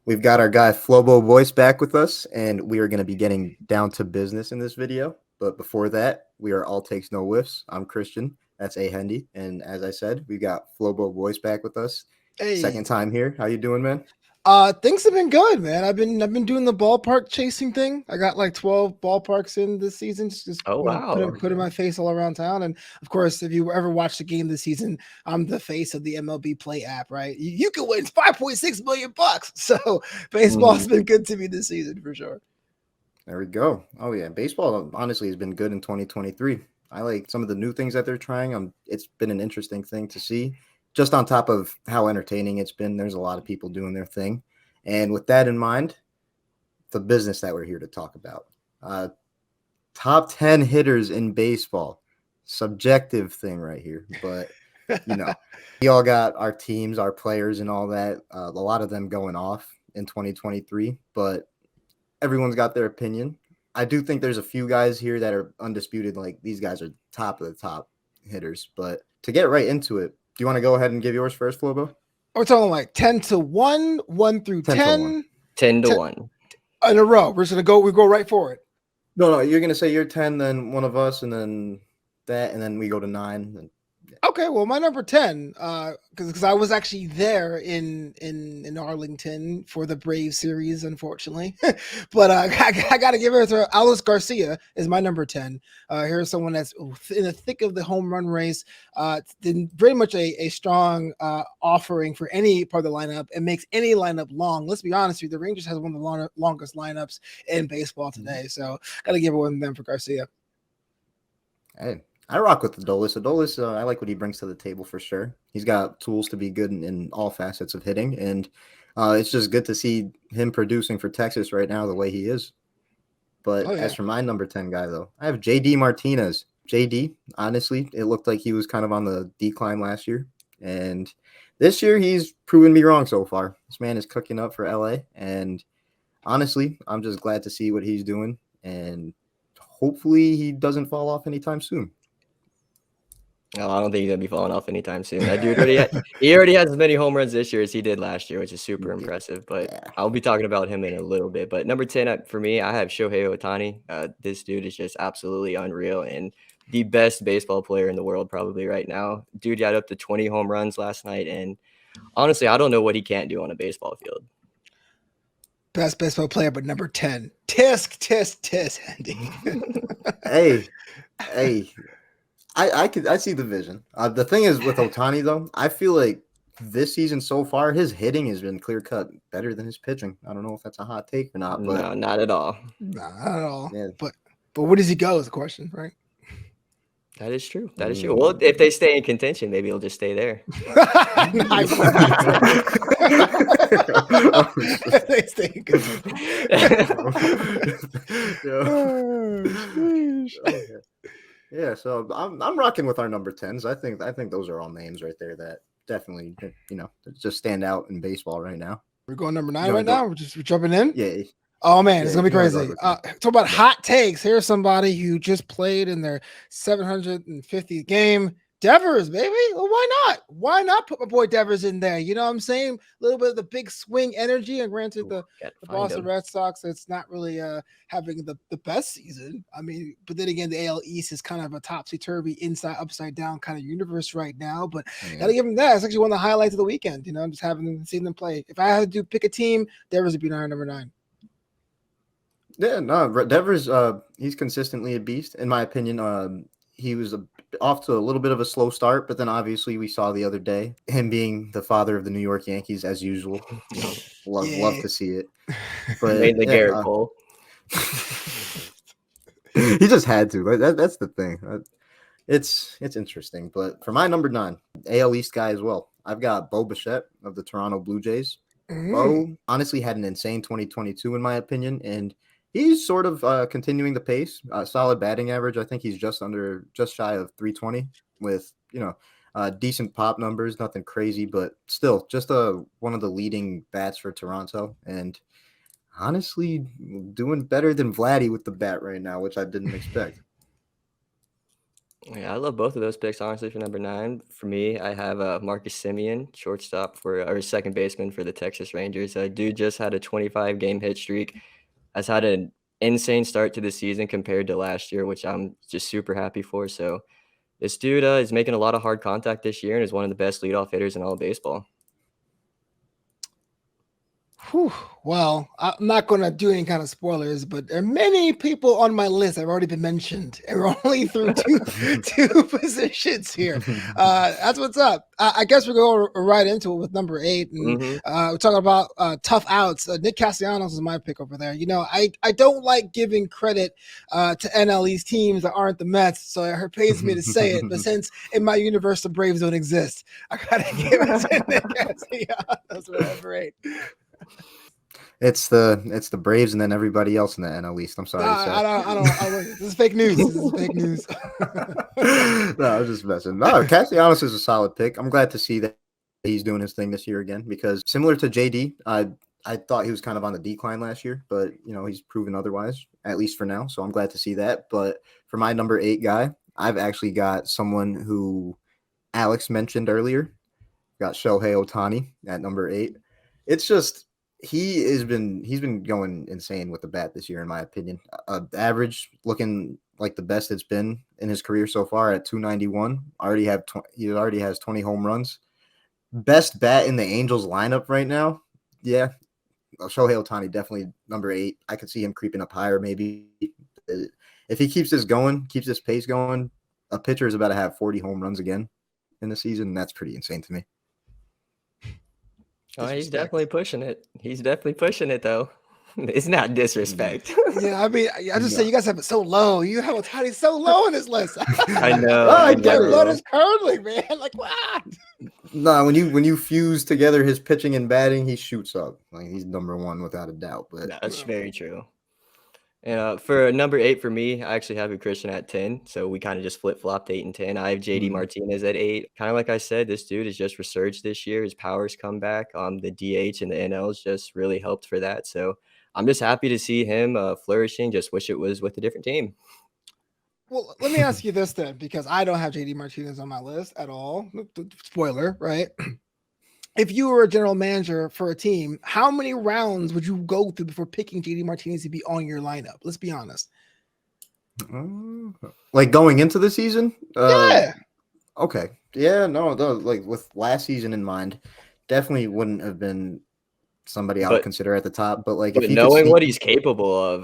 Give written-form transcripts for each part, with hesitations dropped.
We've got our guy Flobo Boyce back with us, and we are going to be getting down to business in this video. But before that, we are all takes no whiffs. I'm Christian. That's A Hendy, and as I said, we got Flobo Boyce back with us. Hey, Second time here. How you doing, man? things have been good, man. I've been doing the ballpark chasing thing. I got like 12 ballparks in this season. Just Oh, wow. putting my face all around town. And of course, if you ever watched the game this season, I'm the face of the MLB Play app, right? You can win 5.6 million bucks. So baseball's been good to me this season for sure. There we go. Oh yeah, baseball honestly has been good in 2023. I like some of the new things that they're trying. It's been an interesting thing to see. Just on top of how entertaining it's been, there's a lot of people doing their thing. And with that in mind, the business that we're here to talk about. Top 10 hitters in baseball. Subjective thing right here. But, we all got our teams, our players, and all that. A lot of them going off in 2023. But everyone's got their opinion. I do think there's a few guys here that are undisputed. Like, these guys are top of the top hitters. But to get right into it, do you want to go ahead and give yours first, Flobo? We're talking like 10 to 1, 1 through 10. 10 to 1. In a row. We're just going to we go right for it. No, you're going to say you're 10, then one of us, and then that, and then we go to 9. And, Okay, well, my number 10, because I was actually there in Arlington for the Brave series, unfortunately. But I got to give it to Alice Garcia is my number 10. Here's someone that's in the thick of the home run race. Very much a strong offering for any part of the lineup. It makes any lineup long. Let's be honest with you, the Rangers has one of the longest lineups in baseball today. So got to give it one of them for Garcia. Hey. I rock with Adolis. Adolis, I like what he brings to the table for sure. He's got tools to be good in all facets of hitting, and it's just good to see him producing for Texas right now the way he is. But as for my number 10 guy, though, I have JD Martinez. JD, honestly, it looked like he was kind of on the decline last year, and this year he's proven me wrong so far. This man is cooking up for LA, and honestly, I'm just glad to see what he's doing, and hopefully he doesn't fall off anytime soon. No, I don't think he's gonna be falling off anytime soon. That dude already has as many home runs this year as he did last year, which is super impressive. But I'll be talking about him in a little bit. But number 10 for me, I have Shohei Ohtani. This dude is just absolutely unreal and the best baseball player in the world probably right now. Dude got up to 20 home runs last night, and honestly, I don't know what he can't do on a baseball field. Best baseball player, but number 10. Tisk, Andy. Hey. I see the vision. The thing is with Ohtani though, I feel like this season so far, his hitting has been clear cut better than his pitching. I don't know if that's a hot take or not. But no, not at all. Not at all. Yeah. But where does he go is the question, right? That is true. Well, if they stay in contention, maybe he'll just stay there. If they stay in contention. Yeah, so I'm rocking with our number 10s. I think those are all names right there that definitely just stand out in baseball right now. We're going number 9 right now. We're jumping in. Yeah. Oh man, it's gonna be crazy. Talk about hot takes. Here's somebody who just played in their 750th game. Devers, baby. Well, why not? Why not put my boy Devers in there? You know what I'm saying? A little bit of the big swing energy. And granted, the Boston Red Sox, it's not really having the best season. I mean, but then again, the AL East is kind of a topsy-turvy, inside, upside down kind of universe right now. But gotta give him that. It's actually one of the highlights of the weekend. Just seeing them play. If I had to pick a team, Devers would be number 9. Yeah, no, Devers, he's consistently a beast, in my opinion. He was off to a little bit of a slow start, but then obviously we saw the other day him being the father of the New York Yankees as usual. Love to see it. But made the Garrett Cole. He just had to. That's the thing. It's interesting. But for my number 9, AL East guy as well, I've got Bo Bichette of the Toronto Blue Jays. Bo honestly had an insane 2022 in my opinion, and he's sort of continuing the pace. Solid batting average. I think he's just shy of 320 with, decent pop numbers. Nothing crazy, but still just one of the leading bats for Toronto. And honestly, doing better than Vladdy with the bat right now, which I didn't expect. Yeah, I love both of those picks, honestly, for number 9. For me, I have Marcus Semien, shortstop or second baseman for the Texas Rangers. Dude just had a 25-game hit streak, has had an insane start to the season compared to last year, which I'm just super happy for. So this dude is making a lot of hard contact this year and is one of the best leadoff hitters in all of baseball. Whew. Well, I'm not going to do any kind of spoilers, but there are many people on my list that have already been mentioned, and we're only through two positions here. That's what's up. I guess we're going right into it with number 8, and we're talking about tough outs. Nick Castellanos is my pick over there. You know, I don't like giving credit to NL East teams that aren't the Mets, so it pays me to say it. But since in my universe the Braves don't exist, I gotta give it to Nick Castellanos for number 8. It's the Braves and then everybody else in the NL East. I'm sorry. I don't. This is fake news. This is fake news. No, I was just messing. No, Castellanos is a solid pick. I'm glad to see that he's doing his thing this year again, because similar to JD, I thought he was kind of on the decline last year, but he's proven otherwise, at least for now. So I'm glad to see that. But for my number 8 guy, I've actually got someone who Alex mentioned earlier. Got Shohei Ohtani at number 8. It's just he's been going insane with the bat this year, in my opinion. Average looking like the best it's been in his career so far at 291. He already has 20 home runs. Best bat in the Angels lineup right now. Yeah, Shohei Ohtani definitely number 8. I could see him creeping up higher maybe. If he keeps this pace going, a pitcher is about to have 40 home runs again in the season. And that's pretty insane to me. Oh, he's definitely pushing it. He's definitely pushing it, though. It's not disrespect. Yeah, I mean, I just say you guys have it so low. You have Ohtani so low on this list. I know. My blood is curdling, man. Like, what? No, when you fuse together his pitching and batting, he shoots up. Like, he's number 1 without a doubt. But that's very true. And for number 8 for me, I actually have a Christian at 10. So we kind of just flip-flopped 8 and 10. I have JD Martinez at 8. Kind of like I said, this dude has just resurged this year. His power's come back. The DH and the NL has just really helped for that. So I'm just happy to see him flourishing. Just wish it was with a different team. Well, let me ask you this then, because I don't have JD Martinez on my list at all. Spoiler, right? If you were a general manager for a team, how many rounds would you go through before picking JD Martinez to be on your lineup? Let's be honest. Like going into the season? Yeah. Okay. Yeah, no, like with last season in mind, definitely wouldn't have been somebody I would consider at the top. But like, if knowing what he's capable of,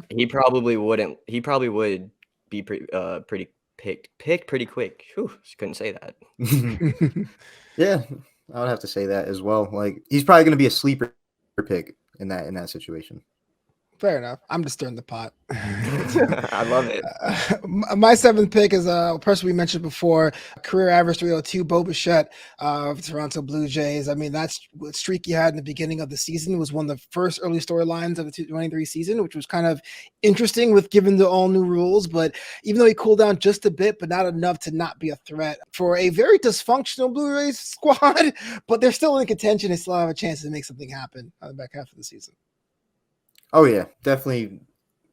he probably wouldn't. He probably would be picked pretty quick. Whew, couldn't say that. Yeah, I would have to say that as well. Like, he's probably going to be a sleeper pick in that situation. Fair enough. I'm just stirring the pot. I love it. My 7th pick is a person we mentioned before, career average 302, Bo Bichette of Toronto Blue Jays. I mean, that streak he had in the beginning of the season was one of the first early storylines of the 2023 season, which was kind of interesting with given the all new rules. But even though he cooled down just a bit, but not enough to not be a threat for a very dysfunctional Blue Jays squad, but they're still in contention and still have a chance to make something happen on the back half of the season. Oh, yeah, definitely.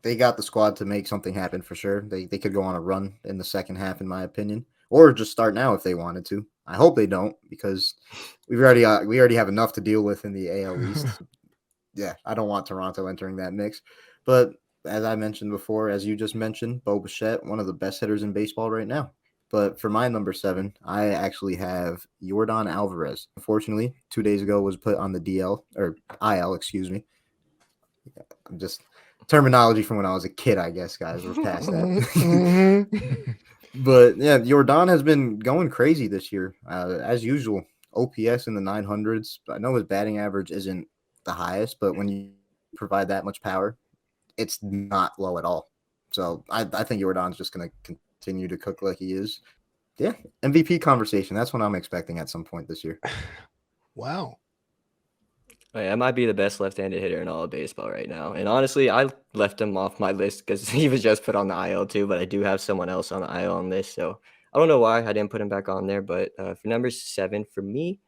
They got the squad to make something happen for sure. They could go on a run in the second half, in my opinion, or just start now if they wanted to. I hope they don't, because we already have enough to deal with in the AL East. Yeah, I don't want Toronto entering that mix. But as I mentioned before, as you just mentioned, Bo Bichette, one of the best hitters in baseball right now. But for my number 7, I actually have Yordan Alvarez. Unfortunately, 2 days ago was put on the IL, excuse me. I'm just terminology from when I was a kid, I guess, guys. We're past that. But yeah, Yordan has been going crazy this year. As usual, OPS in the 900s. I know his batting average isn't the highest, but when you provide that much power, it's not low at all. So I think Yordan's just going to continue to cook like he is. Yeah, MVP conversation. That's what I'm expecting at some point this year. Wow. That might be the best left-handed hitter in all of baseball right now. And honestly, I left him off my list because he was just put on the IL too, but I do have someone else on the IL on this. So I don't know why I didn't put him back on there. But for number 7 for me,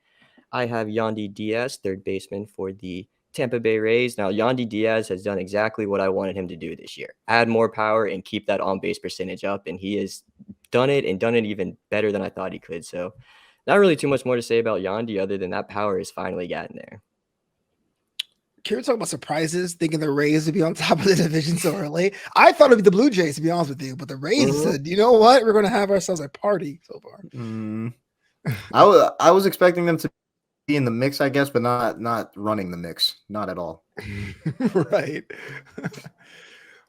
I have Yandy Diaz, third baseman for the Tampa Bay Rays. Now, Yandy Diaz has done exactly what I wanted him to do this year. Add more power and keep that on-base percentage up. And he is done it and done it even better than I thought he could. So not really too much more to say about Yandy other than that power has finally gotten there. Can we talk about surprises? Thinking the Rays would be on top of the division so early. I thought it'd be the Blue Jays, to be honest with you, but the Rays said, "You know what? We're going to have ourselves a party so far." I was expecting them to be in the mix, I guess, but not running the mix, not at all. Right.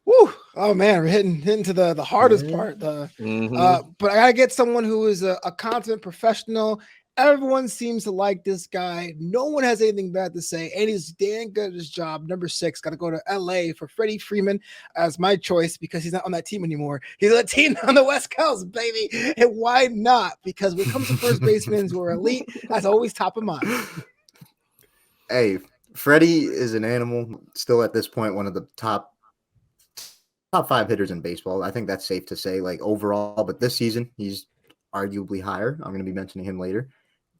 Woo! Oh man, we're hitting to the hardest part. But I gotta get someone who is a consummate professional. Everyone seems to like this guy. No one has anything bad to say, and he's damn good at his job. Number 6, got to go to LA for Freddie Freeman as my choice because he's not on that team anymore. He's on a team on the West Coast, baby. And why not? Because when it comes to first basemen who are elite, that's always top of mind. Hey, Freddie is an animal. Still at this point, one of the top 5 hitters in baseball. I think that's safe to say, like overall. But this season, he's arguably higher. I'm going to be mentioning him later.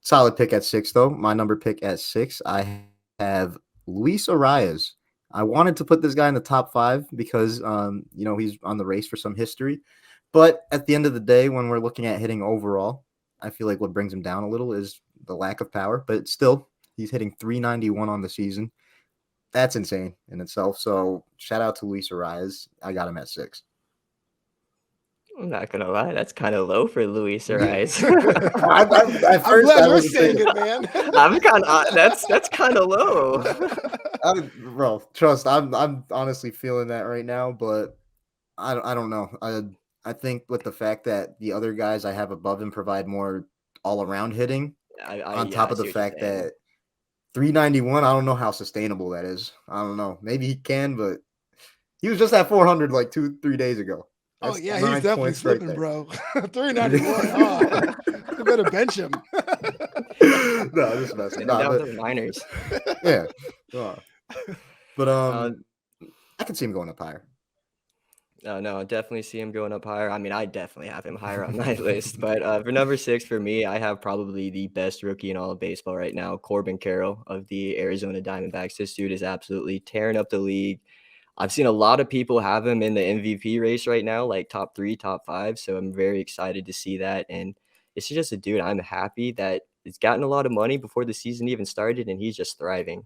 Solid pick at 6, though. My number pick at 6, I have Luis Arias. I wanted to put this guy in the top 5 because, he's on the race for some history. But at the end of the day, when we're looking at hitting overall, I feel like what brings him down a little is the lack of power. But still, he's hitting .391 on the season. That's insane in itself. So shout out to Luis Arias. I got him at 6. I'm not gonna lie, that's kind of low for Luis Arias. I'm glad you're saying it, man. That's kind of low. Bro, trust. I'm honestly feeling that right now, but I don't know. I think with the fact that the other guys I have above him provide more all around hitting, on top of the fact that 391, I don't know how sustainable that is. I don't know. Maybe he can, but he was just at 400 like 2-3 days ago. That's he's definitely slipping, right, bro. 391. You better bench him. No, just messing. Down to the minors. Yeah. But I can see him going up higher. No, I definitely see him going up higher. I mean, I definitely have him higher on my list. But for number 6 for me, I have probably the best rookie in all of baseball right now, Corbin Carroll of the Arizona Diamondbacks. This dude is absolutely tearing up the league. I've seen a lot of people have him in the MVP race right now, like top 3, top 5. So I'm very excited to see that. And it's just a dude I'm happy that he's gotten a lot of money before the season even started, and he's just thriving.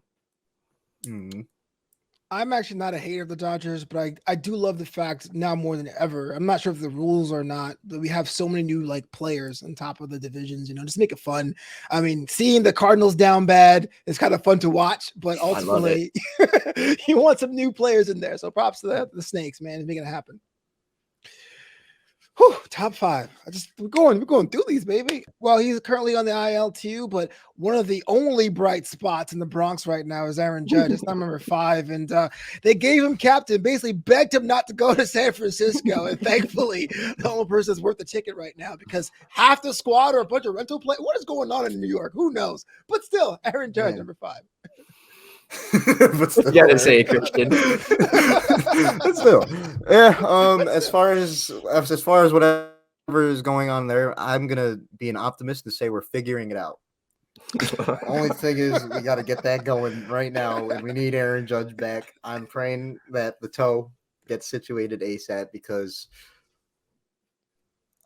I'm actually not a hater of the Dodgers, but I do love the fact now more than ever. I'm not sure if the rules or not, but we have so many new players on top of the divisions, just make it fun. I mean, seeing the Cardinals down bad is kind of fun to watch, but ultimately you want some new players in there. So props to the Snakes, man, making it happen. Whew, top 5. We're going through these, baby. Well, he's currently on the IL too, but one of the only bright spots in the Bronx right now is Aaron Judge. That's number 5, and they gave him captain, basically begged him not to go to San Francisco, and thankfully, the only person that's worth the ticket right now because half the squad are a bunch of rental players. What is going on in New York? Who knows? But still, Aaron Judge, number 5. You gotta say it, Christian. Still, yeah. As far as whatever is going on there, I'm gonna be an optimist and say we're figuring it out. Only thing is, we got to get that going right now, and we need Aaron Judge back. I'm praying that the toe gets situated ASAP because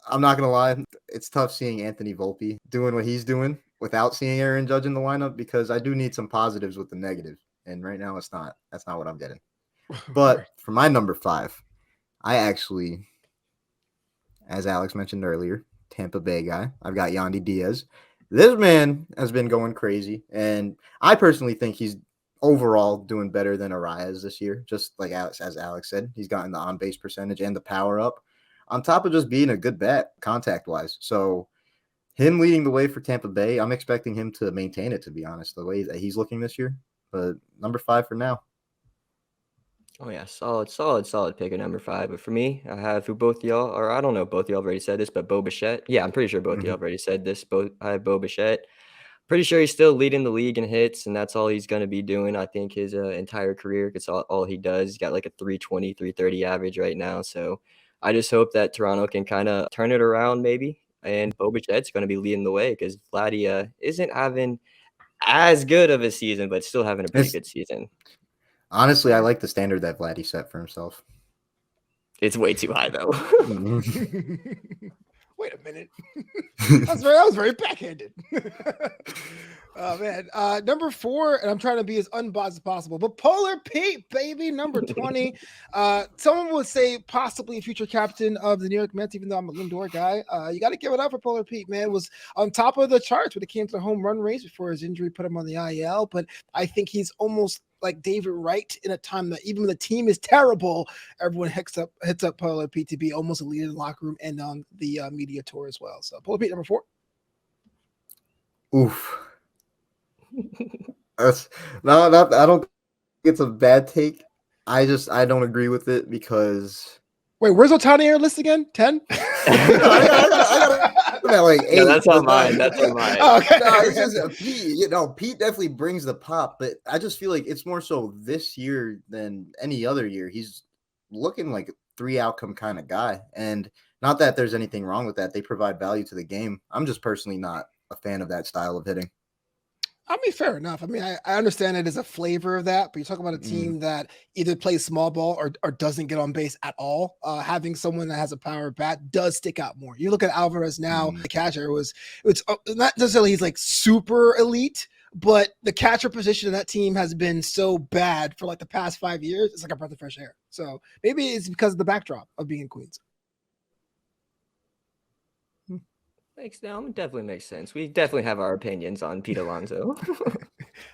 I'm not gonna lie, it's tough seeing Anthony Volpe doing what he's doing without seeing Aaron Judge in the lineup because I do need some positives with the negative. And right now that's not what I'm getting. But for my number 5, I actually, as Alex mentioned earlier, Tampa Bay guy. I've got Yandy Diaz. This man has been going crazy. And I personally think he's overall doing better than Arias this year. Just like as Alex said, he's gotten the on-base percentage and the power up on top of just being a good bat contact-wise. So him leading the way for Tampa Bay, I'm expecting him to maintain it, to be honest, the way that he's looking this year. But number 5 for now. Oh, yeah. Solid pick at number 5. But for me, I have who both y'all, or I don't know, both y'all have already said this, but Bo Bichette. Yeah, I'm pretty sure both y'all have already said this. I have Bo Bichette. Pretty sure he's still leading the league in hits, and that's all he's going to be doing, I think, his entire career. It's all he does. He's got like a 320, 330 average right now. So I just hope that Toronto can kind of turn it around maybe. And Bo Bichette's going to be leading the way because Vladdy isn't having as good of a season, but still having a pretty good season. Honestly, I like the standard that Vladdy set for himself. It's way too high, though. Wait a minute. That was very backhanded. Oh man. Number 4, and I'm trying to be as unbiased as possible, but Polar Pete, baby, number 20. Someone would say possibly future captain of the New York Mets, even though I'm a Lindor guy. You got to give it up for Polar Pete, man. Was on top of the charts when it came to the home run race before his injury put him on the IL. But I think he's almost like David Wright in a time that even when the team is terrible, everyone hits up Polar Pete to be almost a leader in the locker room and on the media tour as well. So Polar Pete, number 4. Oof. That's no, not. I don't think it's a bad take. I don't agree with it because. Wait, where's Ohtani on your list again? 10? I got like 8. No, that's on mine. That's on mine. Oh, okay. No, it's just Pete. Pete definitely brings the pop, but I just feel like it's more so this year than any other year. He's looking like a 3 outcome kind of guy, and not that there's anything wrong with that. They provide value to the game. I'm just personally not a fan of that style of hitting. I mean, fair enough. I mean, I understand it as a flavor of that, but you talk about a team that either plays small ball or doesn't get on base at all. Having someone that has a power bat does stick out more. You look at Alvarez now, the catcher it's not necessarily he's like super elite, but the catcher position in that team has been so bad for like the past 5 years. It's like a breath of fresh air. So maybe it's because of the backdrop of being in Queens. Definitely makes sense. We definitely have our opinions on Pete Alonso.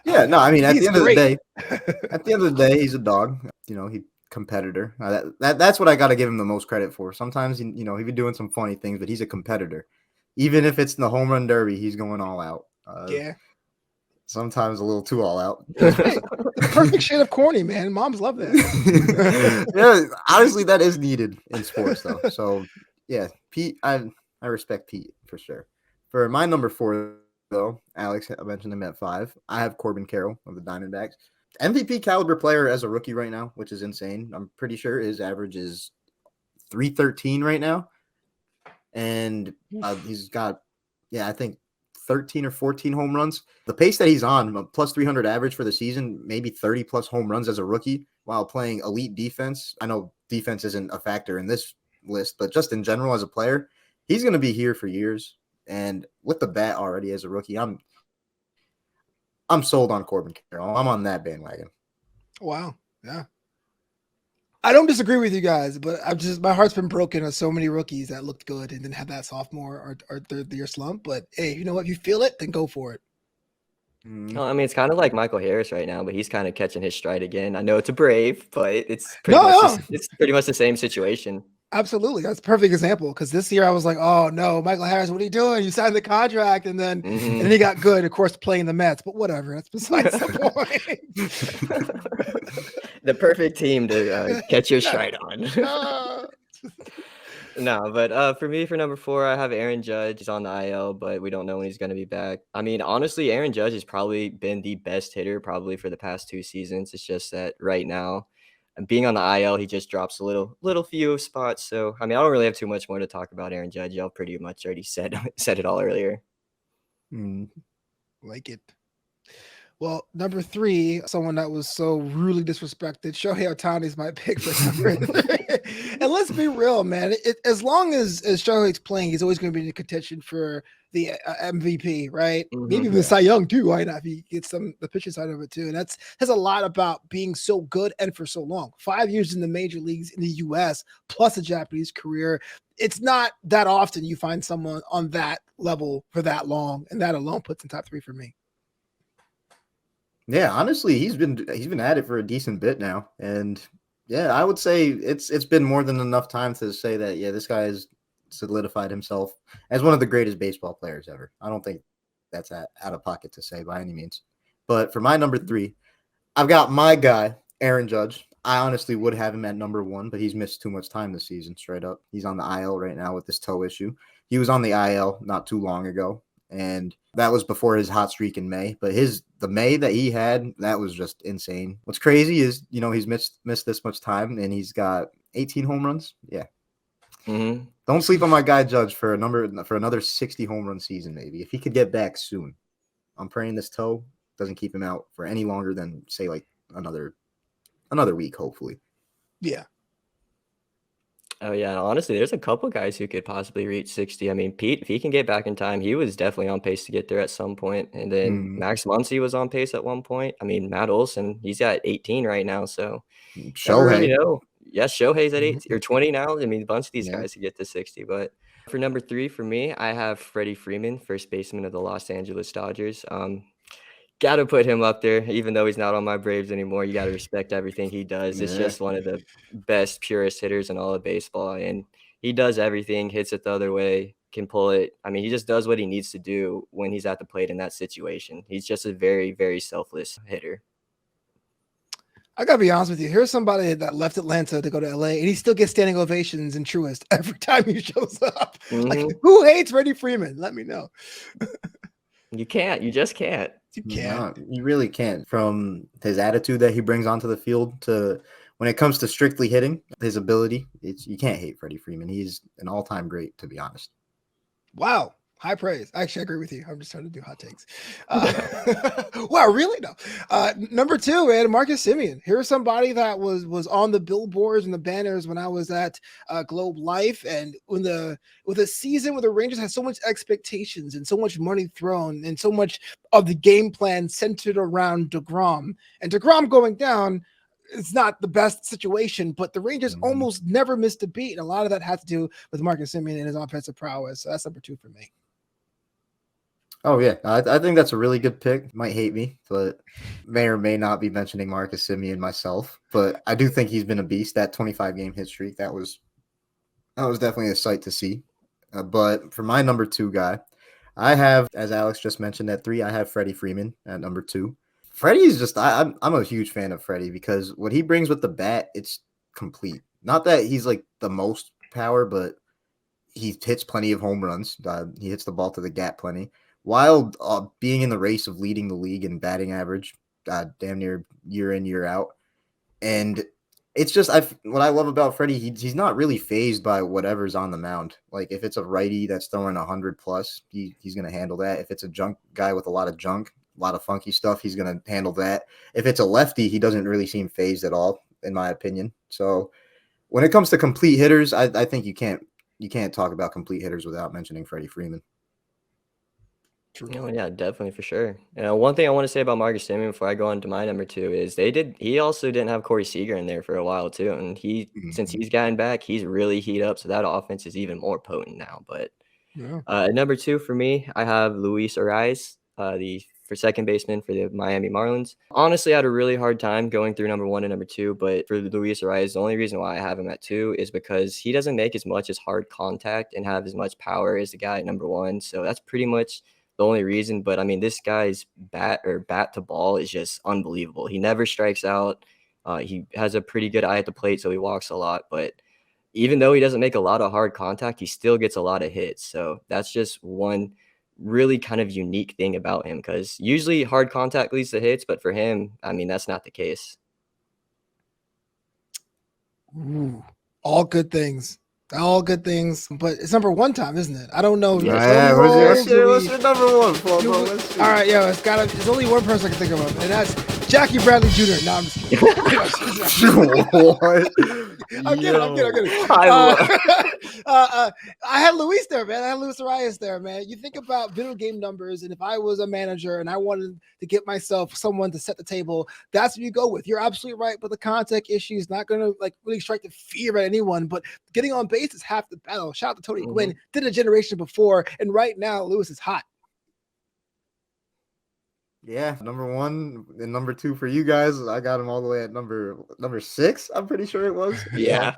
Yeah, no, I mean, at the end of the day, he's a dog. He competitor. That's what I got to give him the most credit for. Sometimes, he be doing some funny things, but he's a competitor. Even if it's in the home run derby, he's going all out. Yeah. Sometimes a little too all out. The perfect shade of corny, man. Moms love that. Yeah, honestly, that is needed in sports, though. So, yeah, Pete, I respect Pete for sure. For my number 4, though, Alex, I mentioned him at 5. I have Corbin Carroll of the Diamondbacks. MVP caliber player as a rookie right now, which is insane. I'm pretty sure his average is 313 right now. And he's got, I think 13 or 14 home runs. The pace that he's on, plus 300 average for the season, maybe 30 plus home runs as a rookie while playing elite defense. I know defense isn't a factor in this list, but just in general as a player, he's going to be here for years. And with the bat already as a rookie, I'm sold on Corbin Carroll. I'm on that bandwagon. Wow. Yeah. I don't disagree with you guys, but my heart's been broken on so many rookies that looked good and didn't have that sophomore or third year slump. But hey, you know what? If you feel it, then go for it. Well, I mean, it's kind of like Michael Harris right now, but he's kind of catching his stride again. I know it's a Brave, but it's pretty much the same situation. Absolutely. That's a perfect example because this year I was like, oh no, Michael Harris, what are you doing? You signed the contract and then he got good, of course, playing the Mets, but whatever. That's besides the point. The perfect team to catch your stride on. No, but for me, for number 4, I have Aaron Judge. He's on the IL, but we don't know when he's going to be back. I mean, honestly, Aaron Judge has probably been the best hitter probably for the past 2 seasons. It's just that right now, and being on the IL, he just drops a little few spots. So, I mean, I don't really have too much more to talk about Aaron Judge. Y'all pretty much already said it all earlier. Like it. Well, number 3, someone that was so rudely disrespected, Shohei Ohtani is my pick for number 3. And let's be real, man. As long as Shohei's playing, he's always going to be in contention for the MVP, right? Maybe even Cy Young too. Why not? If he gets the pitching side of it too, and that's a lot about being so good and for so long. 5 years in the major leagues in the U.S. plus a Japanese career. It's not that often you find someone on that level for that long, and that alone puts in top 3 for me. Yeah, honestly, he's been at it for a decent bit now, and yeah, I would say it's been more than enough time to say that this guy has solidified himself as one of the greatest baseball players ever. I don't think that's out of pocket to say by any means. But for my number 3, I've got my guy, Aaron Judge. I honestly would have him at number 1, but he's missed too much time this season, straight up. He's on the IL right now with this toe issue. He was on the IL not too long ago, and that was before his hot streak in May. But the May that he had, that was just insane. What's crazy is, he's missed this much time, and he's got 18 home runs. Yeah. Don't sleep on my guy Judge for another 60 home run season, maybe. If he could get back soon. I'm praying this toe doesn't keep him out for any longer than, say, like another week, hopefully. Yeah. Oh yeah, honestly, there's a couple guys who could possibly reach 60. I mean, Pete, if he can get back in time, he was definitely on pace to get there at some point. And then Mm, Max Muncy was on pace at one point. I mean, Matt Olson, he's at 18 right now, so never really Shohei. know. Yes, Shohei's at 8 Mhm. or 20 now. I mean, a bunch of these Yeah. guys could get to 60. But for number 3 for me, I have Freddie Freeman, first baseman of the Los Angeles Dodgers. Gotta put him up there, even though he's not on my Braves anymore. You gotta respect everything he does. It's Yeah. just one of the best, purest hitters in all of baseball, and he does everything, hits it the other way, can pull it. I mean, he just does what he needs to do when he's at the plate in that situation. He's just a very, very selfless hitter. I gotta be honest with you. Here's somebody that left Atlanta to go to LA, and he still gets standing ovations in Truist every time he shows up. Like, Mhm. who hates Freddie Freeman? Let me know. You can't. You just can't. You can't. No, you really can't. From his attitude that he brings onto the field to when it comes to strictly hitting, his ability, you can't hate Freddie Freeman. He's an all-time great, to be honest. Wow. High praise. I actually agree with you. I'm just trying to do hot takes. Wow, really? No. Number 2, man, Marcus Semien. Here's somebody that was on the billboards and the banners when I was at Globe Life, and with a season where the Rangers had so much expectations and so much money thrown and so much of the game plan centered around DeGrom, and DeGrom going down. It's not the best situation, but the Rangers almost never missed a beat. And a lot of that had to do with Marcus Semien and his offensive prowess. So that's number 2 for me. Oh yeah, I think that's a really good pick. Might hate me, but may or may not be mentioning Marcus Semien myself. But I do think he's been a beast. That 25-game hit streak, that was definitely a sight to see. But for my number 2 guy, I have, as Alex just mentioned, at 3, I have Freddie Freeman at number 2. Freddie's just I'm a huge fan of Freddie because what he brings with the bat, it's complete. Not that he's like the most power, but he hits plenty of home runs. He hits the ball to the gap plenty, while being in the race of leading the league in batting average, damn near year in year out. And it's just what I love about Freddie. He's not really phased by whatever's on the mound. Like if it's a righty that's throwing 100 plus, he's gonna handle that. If it's a junk guy with a lot of junk, a lot of funky stuff, he's gonna handle that. If it's a lefty, he doesn't really seem phased at all, in my opinion. So when it comes to complete hitters, I think you can't talk about complete hitters without mentioning Freddie Freeman. True. Oh yeah, definitely for sure. One thing I want to say about Marcus Semien before I go on to my number 2 is he also didn't have Corey Seager in there for a while too, and since he's gotten back, he's really heated up, so that offense is even more potent now. But Yeah. number 2 for me, I have Luis Ariz, for second baseman for the Miami Marlins. Honestly, I had a really hard time going through number 1 and number 2, but for Luis Ariz, the only reason why I have him at 2 is because he doesn't make as much as hard contact and have as much power as the guy at number 1. So that's pretty much the only reason. But I mean, this guy's bat to ball is just unbelievable. He never strikes out. He has a pretty good eye at the plate, so he walks a lot. But even though he doesn't make a lot of hard contact, he still gets a lot of hits. So that's just one really kind of unique thing about him, because usually hard contact leads to hits, but for him, I mean, that's not the case. Ooh, all good things. All good things, but it's number 1 time, isn't it? I don't know. Yeah, what's your number 1, Flobo? Let's see. All right, yeah, there's only one person I can think of, and that's Jackie Bradley Jr. No, I'm just kidding. What? I'm kidding. I had Luis there, man. I had Luis Arias there, man. You think about video game numbers, and if I was a manager and I wanted to get myself someone to set the table, that's what you go with. You're absolutely right, but the contact issue is not going to like really strike the fear at anyone. But getting on base is half the battle. Shout out to Tony Gwynn. Did a generation before, and right now Luis is hot. Yeah, number 1 and number 2 for you guys. I got him all the way at number 6. I'm pretty sure it was. Yeah.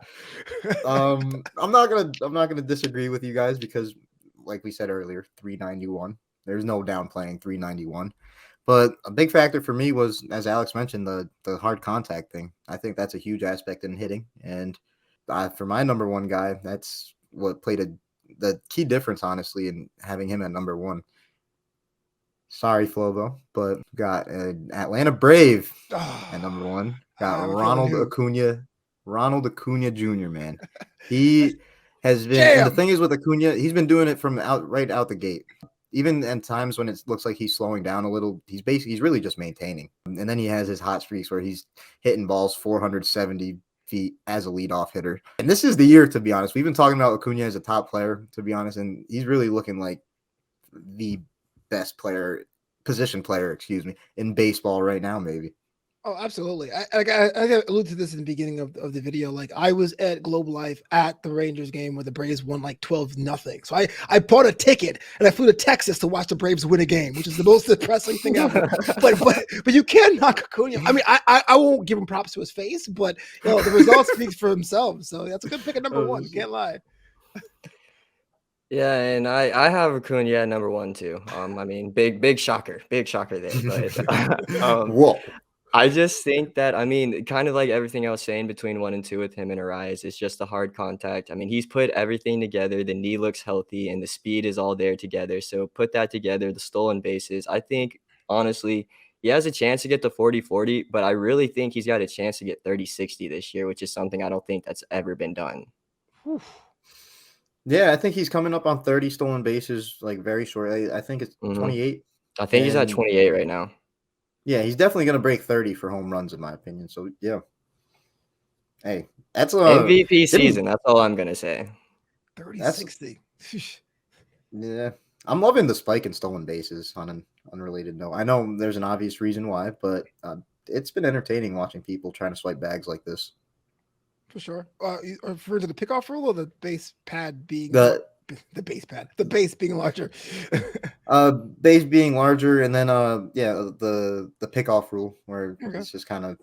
I'm not gonna disagree with you guys because, like we said earlier, 391. There's no downplaying 391. But a big factor for me was, as Alex mentioned, the hard contact thing. I think that's a huge aspect in hitting. And for my number 1 guy, that's what played the key difference, honestly, in having him at number 1. Sorry, Flobo, but got an Atlanta Brave at number 1. Got Ronald Acuna Jr., man. He has been, and the thing is with Acuna, he's been doing it from right out the gate. Even at times when it looks like he's slowing down a little, he's really just maintaining. And then he has his hot streaks where he's hitting balls 470 feet as a leadoff hitter. And this is the year, to be honest. We've been talking about Acuna as a top player, to be honest, and he's really looking like the best position player, in baseball right now, maybe. Oh, absolutely. I alluded to this in the beginning of the video. Like, I was at Globe Life at the Rangers game where the Braves won like 12-0. So I bought a ticket and I flew to Texas to watch the Braves win a game, which is the most depressing thing ever. but you can't knock Acuna. I mean, I won't give him props to his face, but the result speaks for himself. So that's a good pick at number one. Can't lie. Yeah, and I have Acuna at number one too. I mean, big shocker there. But Whoa. I just think that, I mean, kind of like everything I was saying between 1 and 2 with him and Arias, it's just the hard contact. I mean, he's put everything together. The knee looks healthy and the speed is all there together. So put that together, the stolen bases. I think, honestly, he has a chance to get to 40-40, but I really think he's got a chance to get 30-60 this year, which is something I don't think that's ever been done. Whew. Yeah, I think he's coming up on 30 stolen bases, like very shortly. I think it's 28. I think he's at 28 right now. Yeah, he's definitely going to break 30 for home runs, in my opinion. So, yeah. Hey, that's a MVP season. That's all I'm going to say. 30-60. Yeah. I'm loving the spike in stolen bases on an unrelated note. I know there's an obvious reason why, but it's been entertaining watching people trying to swipe bags like this. For sure. You refer to the pickoff rule or the base pad being the base being larger? Base being larger, and then the pickoff rule where it's just kind of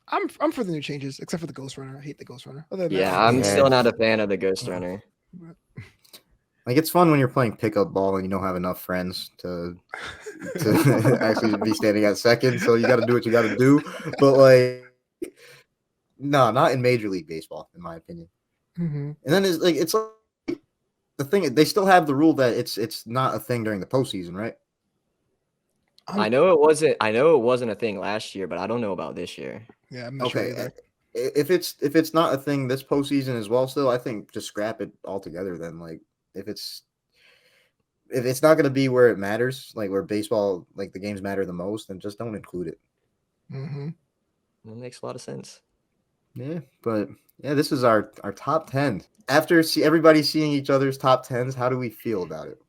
I'm for the new changes, except for the Ghost Runner. I hate the Ghost Runner. I'm still not a fan of the Ghost Runner. Like, it's fun when you're playing pickup ball and you don't have enough friends to actually be standing at second, so you got to do what you got to do. But like, no, not in Major League Baseball, in my opinion. Mm-hmm. And then it's like the thing, they still have the rule that it's not a thing during the postseason, right? I know it wasn't a thing last year, but I don't know about this year. Yeah, I'm not sure either. If it's not a thing this postseason as well, still, I think just scrap it altogether. Then, like, if it's not going to be where it matters, like where baseball, like the games matter the most, then just don't include it. Mm-hmm. That makes a lot of sense. Yeah, but yeah, this is our top 10. After everybody seeing each other's top 10s, how do we feel about it?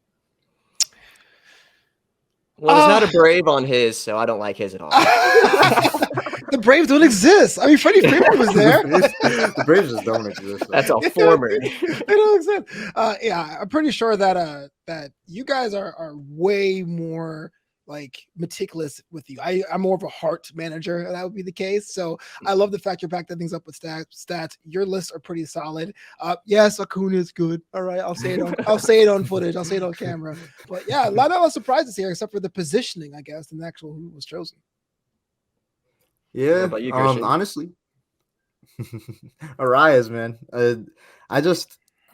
Well, there's not a Brave on his, so I don't like his at all. The Braves don't exist. I mean, Freddie Freeman was there. The Braves just don't exist. That's a former. They don't exist. Yeah, I'm pretty sure that that you guys are way more like meticulous with you. I'm more of a heart manager, and that would be the case. So I love the fact you're backing things up with stats. Your lists are pretty solid. Yes, Acuna is good. All right, I'll say it on footage. I'll say it on camera. But yeah, a lot of surprises here, except for the positioning, I guess, and the actual who was chosen. Yeah, about you, honestly, Arias, man.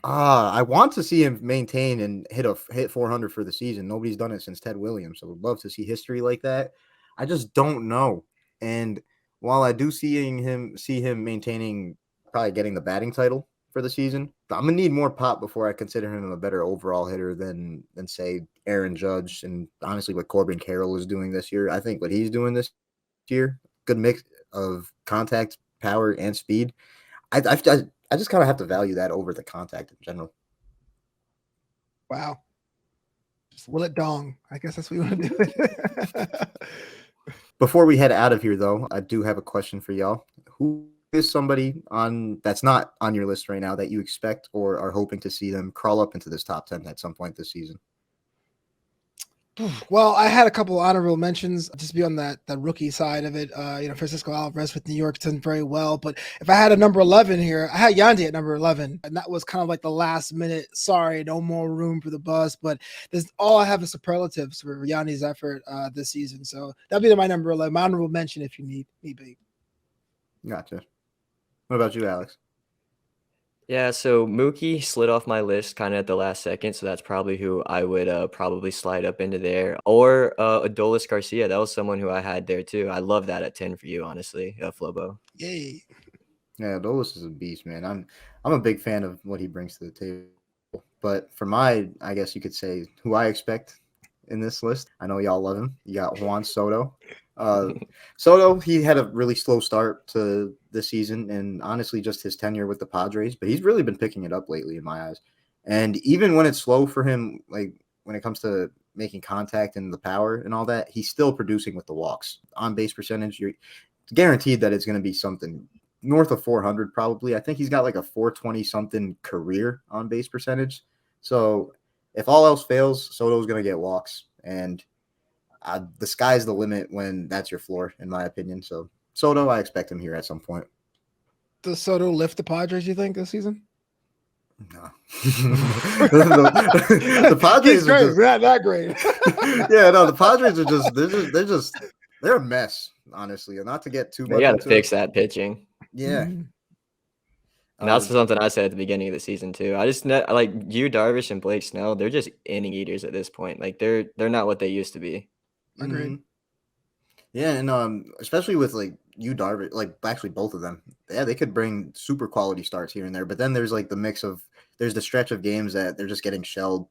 I want to see him maintain and hit 400 for the season. Nobody's done it since Ted Williams, so I'd love to see history like that. I just don't know. And while I do see him maintaining, probably getting the batting title for the season, I'm gonna need more pop before I consider him a better overall hitter than say Aaron Judge, and honestly what Corbin Carroll is doing this year. I think what he's doing this year, good mix of contact, power, and speed. I just kind of have to value that over the contact in general. Wow. Just will it dong. I guess that's what you want to do. Before we head out of here, though, I do have a question for y'all. Who is somebody that's not on your list right now that you expect or are hoping to see them crawl up into this top 10 at some point this season? Well, I had a couple of honorable mentions just be on that rookie side of it. Francisco Alvarez with New York done very well. But if I had a number 11 here, I had Yandy at number 11. And that was kind of like the last minute, sorry, no more room for the bus. But all I have is superlatives for Yandy's effort this season. So that'll be my number 11, my honorable mention if you need me be. Gotcha. What about you, Alex? Yeah, so Mookie slid off my list kind of at the last second, so that's probably who I would probably slide up into there. Or Adolis Garcia, that was someone who I had there too. I love that at 10 for you, honestly, Flobo. Yay. Yeah, Adolis is a beast, man. I'm a big fan of what he brings to the table. But for I guess you could say who I expect in this list, I know y'all love him. You got Juan Soto. Soto, he had a really slow start to this season, and honestly, just his tenure with the Padres. But he's really been picking it up lately, in my eyes. And even when it's slow for him, like when it comes to making contact and the power and all that, he's still producing with the walks. On base percentage, you're guaranteed that it's going to be something north of 400 probably. I think he's got like a 420 something career on base percentage. So if all else fails, Soto's going to get walks, and the sky's the limit when that's your floor, in my opinion. So Soto, I expect him here at some point. Does Soto lift the Padres, you think, this season? No. the Padres are just not that great. Yeah, no, the Padres are they're a mess, honestly. And not to get too much. They got to fix that pitching. Yeah. And that's something I said at the beginning of the season too. I just like Yu Darvish and Blake Snell. They're just inning eaters at this point. Like they're not what they used to be. Agreed. Mm-hmm. Yeah, and especially with like Yu Darvish, like actually both of them. Yeah, they could bring super quality starts here and there. But then there's like there's the stretch of games that they're just getting shelled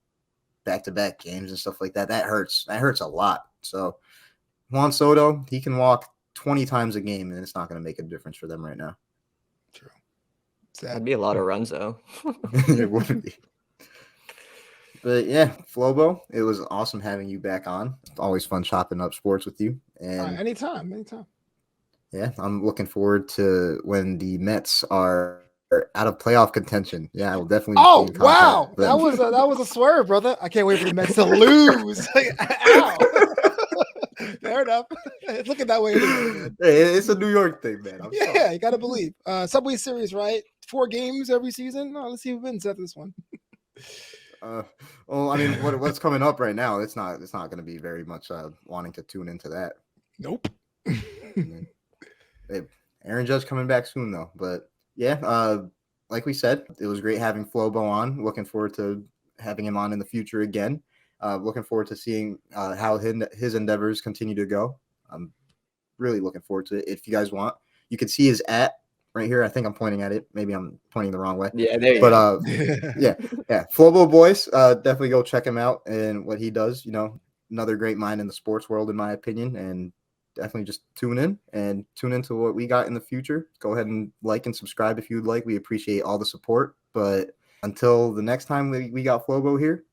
back-to-back games and stuff like that. That hurts. That hurts a lot. So Juan Soto, he can walk 20 times a game, and it's not going to make a difference for them right now. True. That'd be a lot of runs, though. It would be. But yeah, Flobo, it was awesome having you back on. It's always fun chopping up sports with you. And anytime. Yeah, I'm looking forward to when the Mets are out of playoff contention. Yeah, I will definitely. Oh wow, that was a swerve, brother. I can't wait for the Mets to lose. Ow. Fair enough. Look at that way. Hey, it's a New York thing, man. You gotta believe. Subway Series, right? 4 games every season. No, let's see who wins after this one. Well, I mean, what's coming up right now? It's not going to be very much wanting to tune into that. Nope. Aaron Judge coming back soon though, but yeah, like we said, it was great having Flobo on. Looking forward to having him on in the future again. Looking forward to seeing how his endeavors continue to go. I'm really looking forward to it. If you guys want, you can see his @ right here. I think I'm pointing at it. Maybe I'm pointing the wrong way. Yeah, there you go. yeah. Flobo Boyce, definitely go check him out and what he does. You know, another great mind in the sports world, in my opinion, and definitely just tune into what we got in the future. Go ahead and like and subscribe if you'd like. We appreciate all the support. But until the next time we got Flobo here,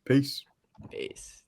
peace. Peace.